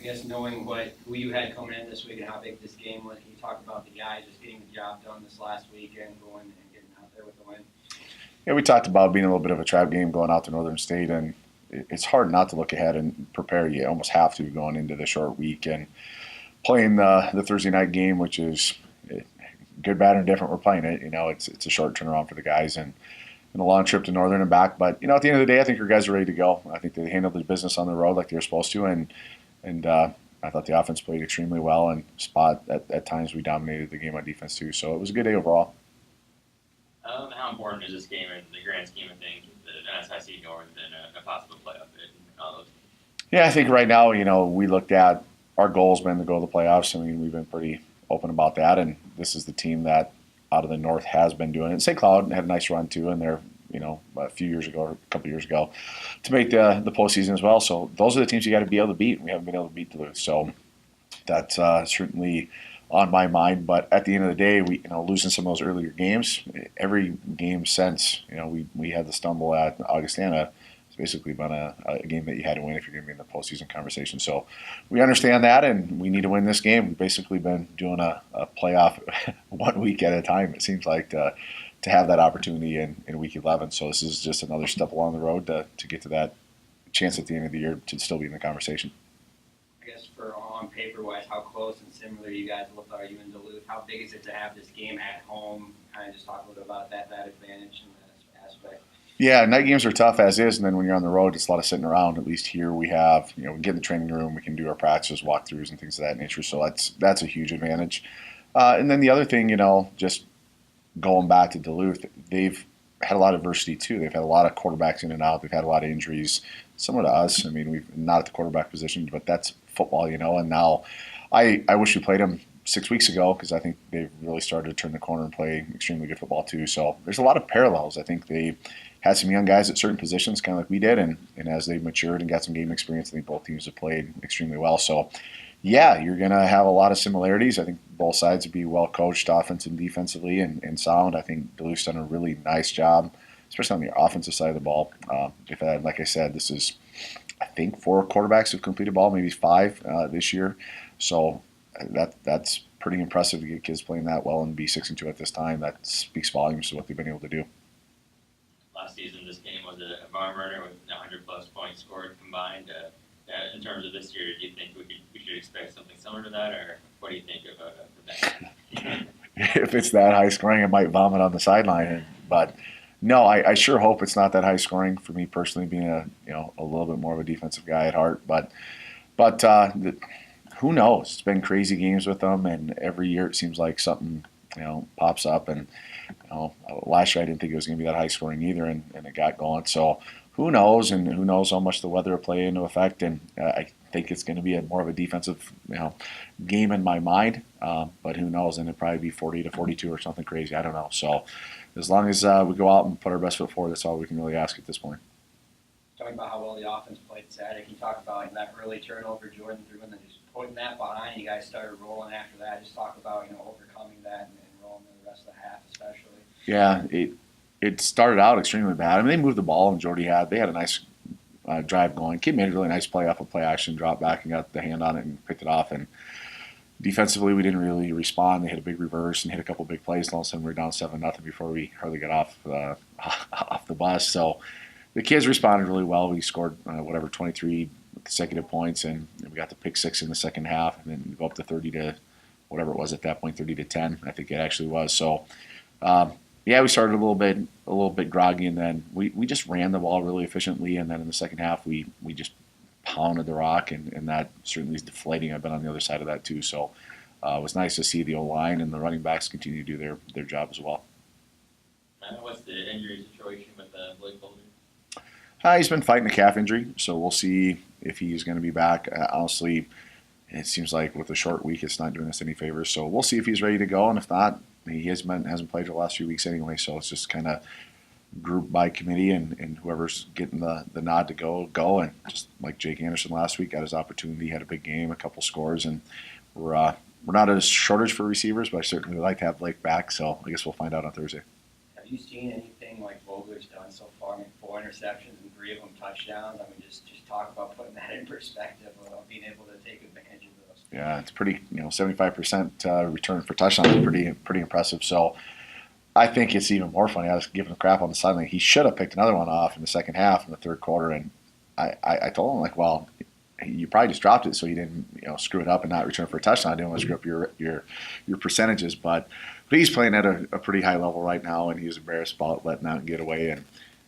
I guess knowing who you had coming in this week and how big this game was, can you talk about the guys just getting the job done this last weekend, going and getting out there with the win? Yeah, we talked about being a little bit of a trap game going out to Northern State, and it's hard not to look ahead and prepare. You almost have to going into the short week and playing the Thursday night game, which is good, bad, and different. We're playing it. It's a short turnaround for the guys and a long trip to Northern and back. But at the end of the day, I think your guys are ready to go. I think they handled the business on the road like they were supposed to, and I thought the offense played extremely well. And spot at times we dominated the game on defense too. So it was a good day overall. How important is this game in the grand scheme of things with the NSIC North and a possible playoff bid and all those? Yeah, I think right now, we looked at our goal's been to go to the playoffs. I mean, we've been pretty open about that, and this is the team that out of the North has been doing it. St. Cloud had a nice run too, and they're a few years ago or a couple years ago to make the postseason as well. So those are the teams you got to be able to beat. We haven't been able to beat Duluth, so that's certainly on my mind. But at the end of the day, we losing some of those earlier games, every game since we had the stumble at Augustana. It's basically been a game that you had to win if you're going to be in the postseason conversation. So we understand that, and we need to win this game. We've basically been doing a playoff 1 week at a time, it seems like, to have that opportunity in week 11. So this is just another step along the road to get to that chance at the end of the year to still be in the conversation. I guess for on paper-wise, how close and similar you guys look are you in Duluth? How big is it to have this game at home? Kind of just talk a little bit about that advantage and that aspect. Yeah, night games are tough as is, and then when you're on the road, it's a lot of sitting around. At least here we have, we get in the training room, we can do our practices, walkthroughs, and things of that nature. So that's a huge advantage. And then the other thing, just going back to Duluth, they've had a lot of adversity too. They've had a lot of quarterbacks in and out. They've had a lot of injuries, similar to us. I mean, we've not at the quarterback position, but that's football, And now, I wish we played them 6 weeks ago because I think they've really started to turn the corner and play extremely good football too. So there's a lot of parallels. I think they had some young guys at certain positions, kind of like we did, and as they've matured and got some game experience, I think both teams have played extremely well. So, yeah, you're going to have a lot of similarities. I think both sides would be well coached offensively and defensively and sound. I think Duluth's done a really nice job, especially on the offensive side of the ball. They've had, like I said, this is, I think, 4 quarterbacks who've completed ball, maybe 5 this year. So that's pretty impressive to get kids playing that well and be 6-2 at this time. That speaks volumes to what they've been able to do. Last season, this game was a barn burner with 100-plus points scored combined. In terms of this year, do you think we should expect something similar to that, or what do you think of that? If it's that high scoring, I might vomit on the sideline. But no, I sure hope it's not that high scoring. For me personally, being a little bit more of a defensive guy at heart, but who knows? It's been crazy games with them, and every year it seems like something pops up. And last year I didn't think it was going to be that high scoring either, and it got going. So who knows? And who knows how much the weather will play into effect? And I think it's going to be more of a defensive game in my mind. But who knows? And it'll probably be 40-42 or something crazy. I don't know. So as long as we go out and put our best foot forward, that's all we can really ask at this point. Talking about how well the offense played Saturday, can you talk about that early turnover Jordan threw and then just putting that behind, you guys started rolling after that. Just talk about overcoming that and rolling in the rest of the half especially. Yeah, it started out extremely bad. I mean, they moved the ball, and they had a nice drive going. Kid made a really nice play off of play action, dropped back and got the hand on it and picked it off. And defensively, we didn't really respond. They hit a big reverse and hit a couple big plays, and all of a sudden we were down 7-0 before we hardly got off the bus. So the kids responded really well. We scored 23 consecutive points, and we got the pick 6 in the second half, and then we go up to 30 to whatever it was at that point, 30-10, I think it actually was. So. We started a little bit groggy, and then we just ran the ball really efficiently, and then in the second half we just pounded the rock, and that certainly is deflating. I've been on the other side of that too, so it was nice to see the O-line and the running backs continue to do their job as well. What's the injury situation with Blake Bolte? He's been fighting a calf injury, so we'll see if he's going to be back. Honestly, it seems like with a short week, it's not doing us any favors, so we'll see if he's ready to go, and if not, he hasn't played for the last few weeks anyway, so it's just kind of grouped by committee, and whoever's getting the nod to go. And just like Jake Anderson last week, got his opportunity, had a big game, a couple scores, and we're not at a shortage for receivers, but I certainly would like to have Blake back, so I guess we'll find out on Thursday. Have you seen anything everything like Vogler's done so far. I mean, 4 interceptions and 3 of them touchdowns. I mean, just talk about putting that in perspective of being able to take advantage of those. Yeah, it's pretty, 75% return for touchdowns is pretty impressive. So I think it's even more funny. I was giving him crap on the sideline. He should have picked another one off in the second half in the third quarter, and I told him, like, well, you probably just dropped it so you didn't screw it up and not return for a touchdown. I didn't want to screw up your percentages, but he's playing at a pretty high level right now, and he's embarrassed about letting that get away.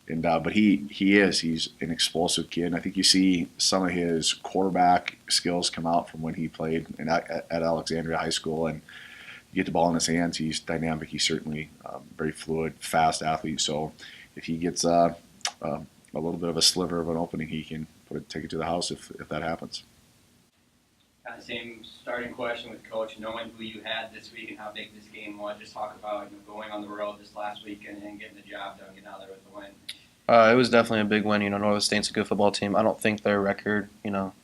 But he's an explosive kid. And I think you see some of his quarterback skills come out from when he played at Alexandria High School, and you get the ball in his hands. He's dynamic. He's certainly very fluid, fast athlete. So if he gets a little bit of a sliver of an opening, he can take it to the house if that happens. Kind of same starting question with Coach, knowing who you had this week and how big this game was. Just talk about going on the road this last week and getting the job done, getting out there with the win. It was definitely a big win. Northern State's a good football team. I don't think their record,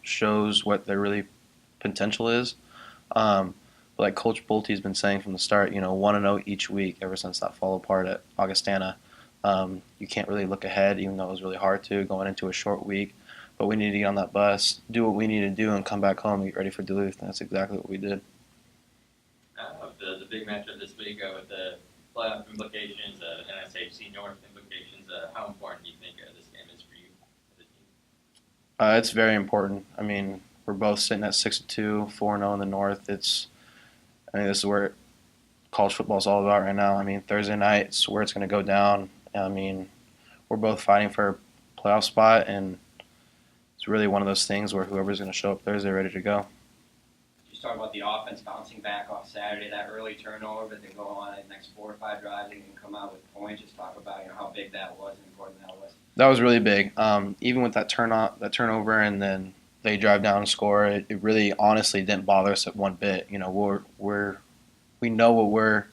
shows what their really potential is. Like Coach Bolte's been saying from the start, 1-0 each week ever since that fall apart at Augustana. You can't really look ahead, even though it was really hard to going into a short week. But we need to get on that bus, do what we need to do, and come back home and get ready for Duluth. And that's exactly what we did. The big matchup this week with the playoff implications, NSHC North implications, how important do you think this game is for you as a team? It's very important. I mean, we're both sitting at 6-2, 4-0 in the North. This is where college football is all about right now. I mean, Thursday night is where it's going to go down. I mean, we're both fighting for a playoff spot, and it's really one of those things where whoever's going to show up Thursday ready to go. Just talk about the offense bouncing back off Saturday, that early turnover, but then go on the next 4 or 5 drives and come out with points. Just talk about how big that was and important that was. That was really big. Even with that turnover, and then they drive down and score, it really honestly didn't bother us at one bit. We know what we're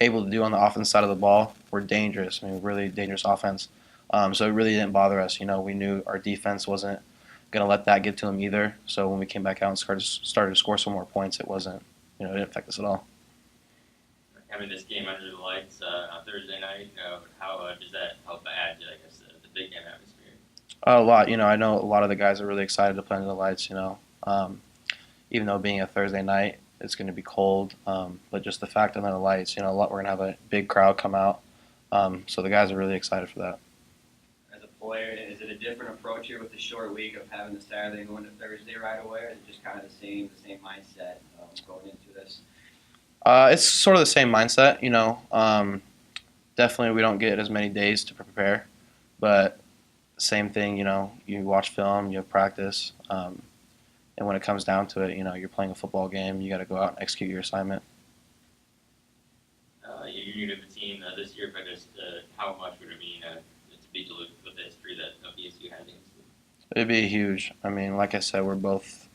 able to do on the offense side of the ball. We're dangerous. I mean, really dangerous offense. So it really didn't bother us. We knew our defense wasn't going to let that get to them either. So when we came back out and started to score some more points, it wasn't, it didn't affect us at all. Having this game under the lights on Thursday night, how does that help add to, the big game atmosphere? A lot. I know a lot of the guys are really excited to play under the lights, even though being a Thursday night, it's going to be cold. But just the fact under the lights, we're going to have a big crowd come out. So the guys are really excited for that. As a player, is it a different approach here with the short week of having the Saturday going to Thursday right away, or is it just kind of the same mindset going into this? It's sort of the same mindset, Definitely we don't get as many days to prepare, but same thing, you watch film, you have practice, and when it comes down to it, you're playing a football game, you got to go out and execute your assignment. You're new to the team this year, but just how much would it mean to beat Duluth with the history that BSU has against them? It'd be huge. I mean, like I said, we're both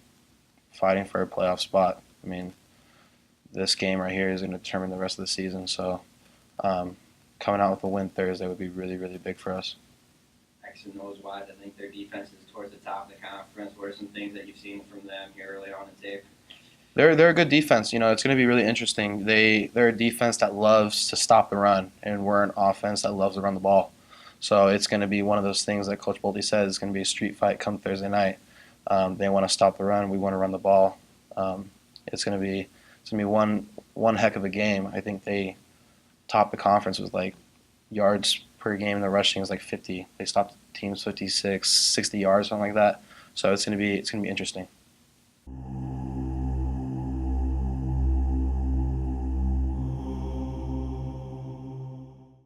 fighting for a playoff spot. I mean, this game right here is going to determine the rest of the season. So coming out with a win Thursday would be really, really big for us. X and O's wise, I think their defense is towards the top of the conference. What are some things that you've seen from them here early on in tape? They're a good defense. It's going to be really interesting. They're a defense that loves to stop the run, and we're an offense that loves to run the ball. So it's going to be one of those things that Coach Bolte says. It's going to be a street fight come Thursday night. They want to stop the run. We want to run the ball. It's going to be one heck of a game. I think they topped the conference with yards per game. The rushing was 50. They stopped teams 56, 60 yards, something like that. So it's going to be interesting.